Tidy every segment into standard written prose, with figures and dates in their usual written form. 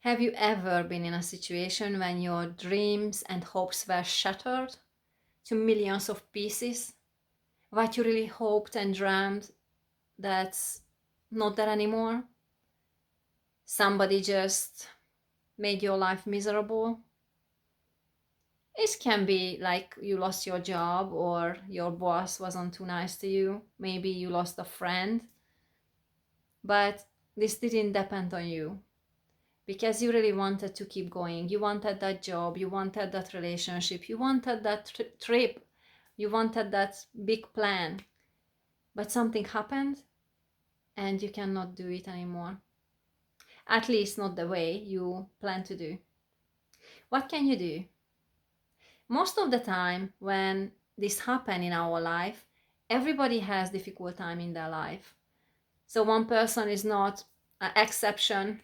Have you ever been in a situation when your dreams and hopes were shattered to millions of pieces? What you really hoped and dreamed, that's not there anymore? Somebody just made your life miserable? It can be like you lost your job, or your boss wasn't too nice to you. Maybe you lost a friend. But this didn't depend on you, because you really wanted to keep going. You wanted that job, you wanted that relationship, you wanted that trip, you wanted that big plan. But something happened and you cannot do it anymore. At least not the way you plan to do. What can you do? Most of the time when this happens in our life, everybody has difficult time in their life. So one person is not an exception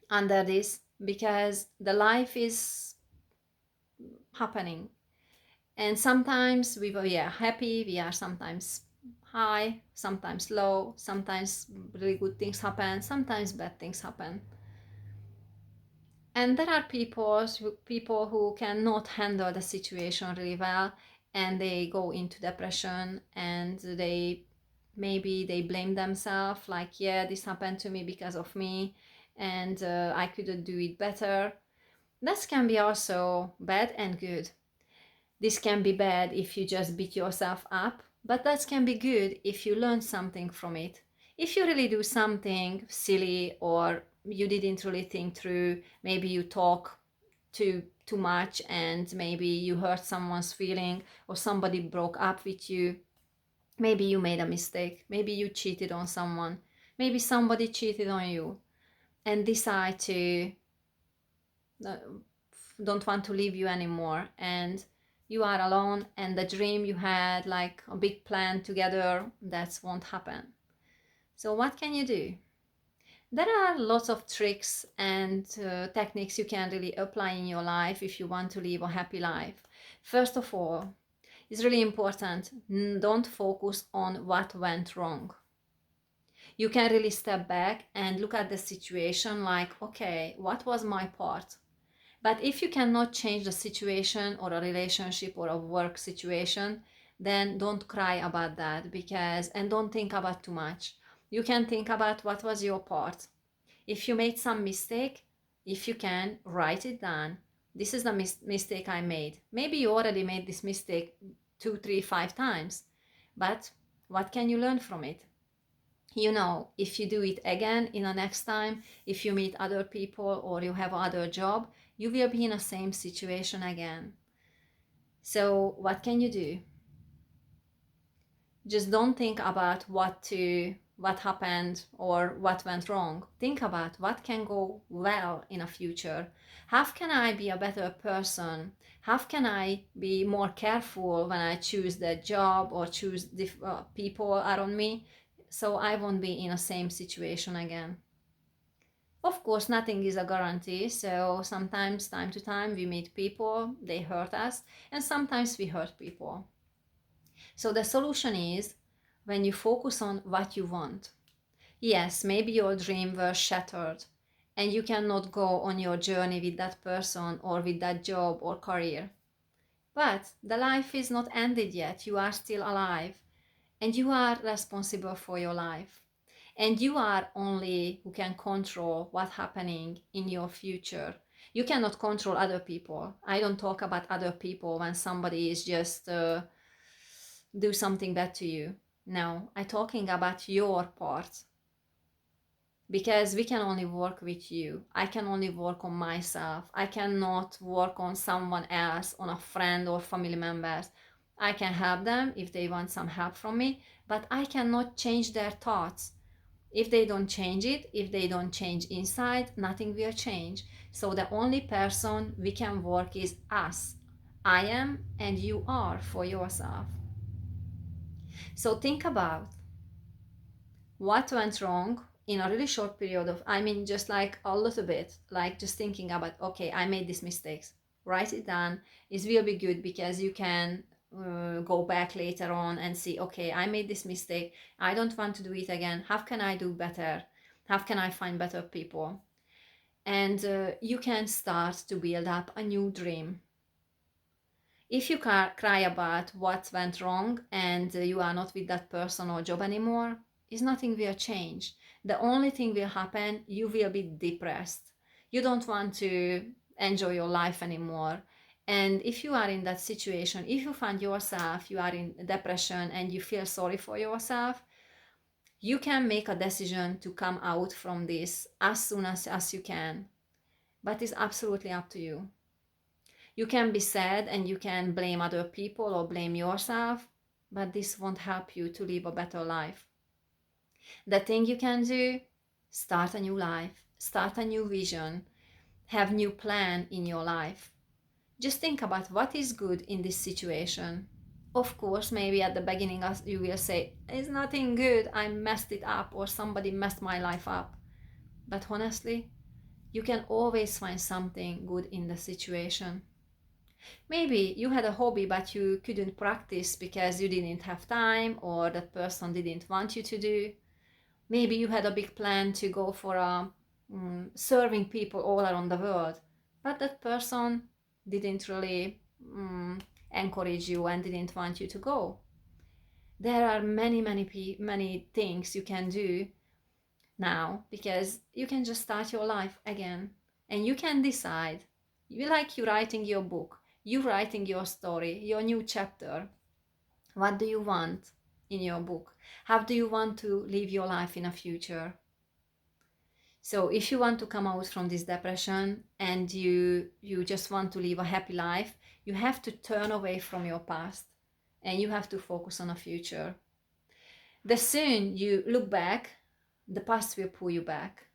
under this, because the life is happening. And sometimes we are happy, we are sometimes high, sometimes low, sometimes really good things happen, sometimes bad things happen. And there are people who cannot handle the situation really well, and they go into depression, and they blame themselves, like, yeah, this happened to me because of me, and I couldn't do it better. This can be also bad and good. This can be bad if you just beat yourself up, but that can be good if you learn something from it. If you really do something silly, or you didn't really think through, maybe you talk too much, and maybe you hurt someone's feeling, or somebody broke up with you, maybe you made a mistake, maybe you cheated on someone, maybe somebody cheated on you, and decide to uh, don't want to leave you anymore, and you are alone, and the dream you had, like a big plan together, that won't happen. So what can you do? There are lots of tricks and techniques you can really apply in your life if you want to live a happy life. First of all, it's really important, don't focus on what went wrong. You can really step back and look at the situation like, okay, what was my part? But if you cannot change the situation, or a relationship, or a work situation, then don't cry about that, and don't think about too much. You can think about what was your part. If you made some mistake, if you can, write it down. This is the mistake I made. Maybe you already made this mistake 2, 3, 5 times, but what can you learn from it? If you do it again in the next time, if you meet other people, or you have other job, you will be in the same situation again. So what can you do? Just don't think about what happened or what went wrong. Think about what can go well in the future. How can I be a better person? How can I be more careful when I choose the job, or choose people around me, so I won't be in the same situation again? Of course, nothing is a guarantee, so sometimes, time to time, we meet people, they hurt us, and sometimes we hurt people. So the solution is, when you focus on what you want. Yes, maybe your dream was shattered, and you cannot go on your journey with that person, or with that job or career. But the life is not ended yet. You are still alive, and you are responsible for your life. And you are only who can control what's happening in your future. You cannot control other people. I don't talk about other people when somebody is just do something bad to you. No, I'm talking about your part, because we can only work with you. I can only work on myself. I cannot work on someone else, on a friend or family members. I can help them if they want some help from me, but I cannot change their thoughts. If they don't change it, if they don't change inside, nothing will change. So the only person we can work is us. I am and you are for yourself. So think about what went wrong in a really short period of, just like a little bit, like just thinking about, okay, I made these mistakes. Write it down. It will be good, because you can go back later on and see, okay, I made this mistake. I don't want to do it again. How can I do better? How can I find better people? and you can start to build up a new dream. If you cry about what went wrong and you are not with that person or job anymore, is nothing will change. The only thing will happen, you will be depressed. You don't want to enjoy your life anymore. And if you are in that situation, if you find yourself, you are in depression and you feel sorry for yourself, you can make a decision to come out from this as soon as you can. But it's absolutely up to you. You can be sad and you can blame other people or blame yourself, but this won't help you to live a better life. The thing you can do, start a new life, start a new vision, have new plan in your life. Just think about what is good in this situation. Of course, maybe at the beginning you will say, it's nothing good, I messed it up, or somebody messed my life up. But honestly, you can always find something good in the situation. Maybe you had a hobby but you couldn't practice because you didn't have time or that person didn't want you to do. Maybe you had a big plan to go for serving people all around the world, but that person didn't really encourage you and didn't want you to go. There are many things you can do now because you can just start your life again and you can decide. You like you writing your book, you writing your story, your new chapter. What do you want in your book? How do you want to live your life in the future? So if you want to come out from this depression and you just want to live a happy life, you have to turn away from your past and you have to focus on the future. The soon you look back, the past will pull you back.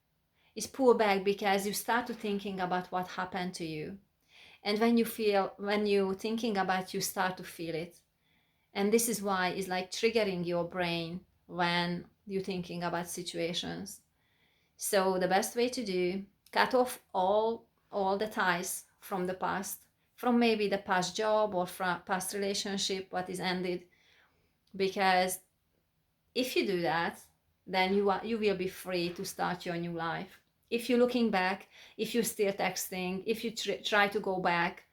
It's pull back because you start to thinking about what happened to you. And when you thinking about, you start to feel it. And this is why it's like triggering your brain when you're thinking about situations. So the best way to do, cut off all the ties from the past, from maybe the past job or from past relationship, what is ended. Because if you do that, then you will be free to start your new life. If you're looking back, if you're still texting, if you try to go back,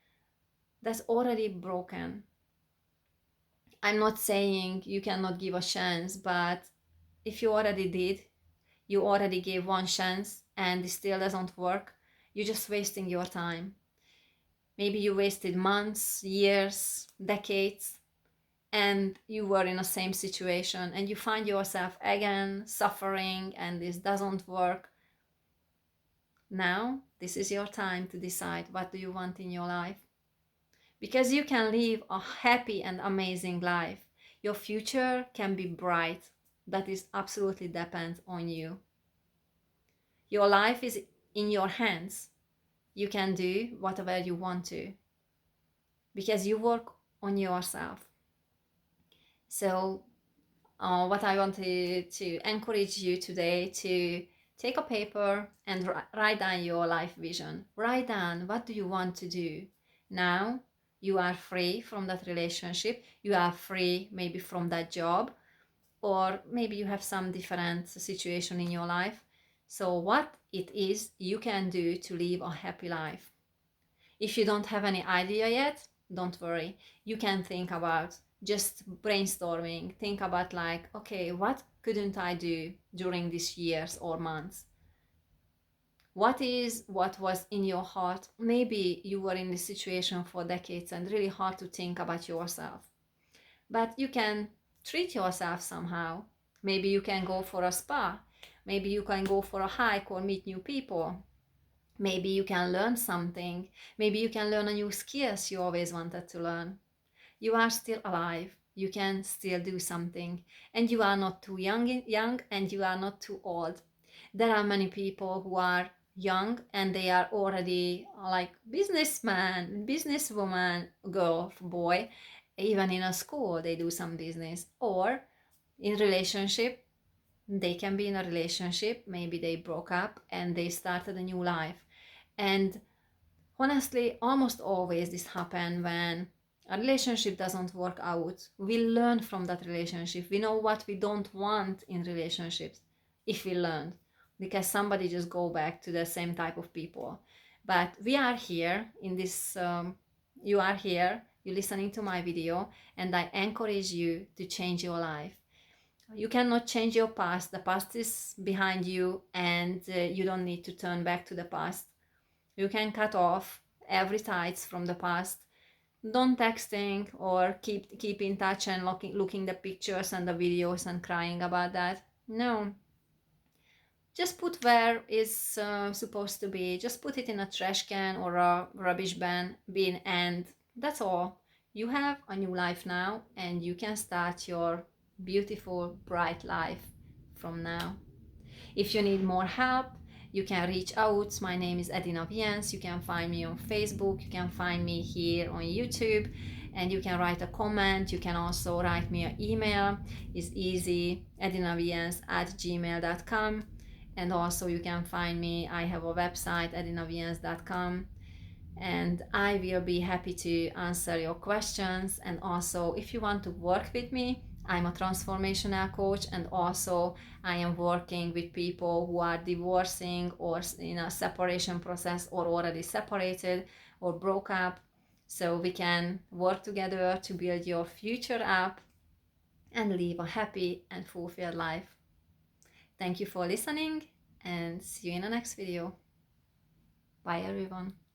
that's already broken. I'm not saying you cannot give a chance, but if you already did, you already gave one chance and it still doesn't work, you're just wasting your time. Maybe you wasted months, years, decades, and you were in the same situation and you find yourself again suffering and this doesn't work. Now, this is your time to decide what do you want in your life. Because you can live a happy and amazing life. Your future can be bright. That is absolutely depends on you. Your life is in your hands. You can do whatever you want to because you work on yourself. So what I wanted to encourage you today to take a paper and write down your life vision. Write down what do you want to do. Now you are free from that relationship. You are free maybe from that job, or maybe you have some different situation in your life. So what it is you can do to live a happy life. If you don't have any idea yet, don't worry. You can think about just brainstorming. Think about like, okay, what couldn't I do during these years or months? What was in your heart? Maybe you were in this situation for decades and really hard to think about yourself. But you can treat yourself somehow. Maybe you can go for a spa. Maybe you can go for a hike or meet new people. Maybe you can learn something. Maybe you can learn a new skills you always wanted to learn. You are still alive. You can still do something. And you are not too young and you are not too old. There are many people who are young and they are already like businessman, businesswoman, girl, boy. Even in a school they do some business. Or in relationship, they can be in a relationship, maybe they broke up and they started a new life. And honestly, almost always this happens when a relationship doesn't work out. We learn from that relationship. We know what we don't want in relationships if we learn. because somebody just go back to the same type of people. But we are here in this, you are here, you're listening to my video, and I encourage you to change your life. You cannot change your past. The past is behind you, and you don't need to turn back to the past. You can cut off every ties from the past. Don't texting or keep in touch and looking the pictures and the videos and crying about that. No, just put where is supposed to be. Just put it in a trash can or a rubbish bin, and that's all. You have a new life now, and you can start your beautiful, bright life from now. If you need more help, you can reach out. My name is Edina Viens. You can find me on Facebook. You can find me here on YouTube, and you can write a comment. You can also write me an email. It's easy, edinaviens@gmail.com. And also you can find me, I have a website, edinaviens.com, and I will be happy to answer your questions. And also, if you want to work with me, I'm a transformational coach, and also I am working with people who are divorcing or in a separation process, or already separated or broke up, so we can work together to build your future up and live a happy and fulfilled life. Thank you for listening, and see you in the next video. Bye everyone.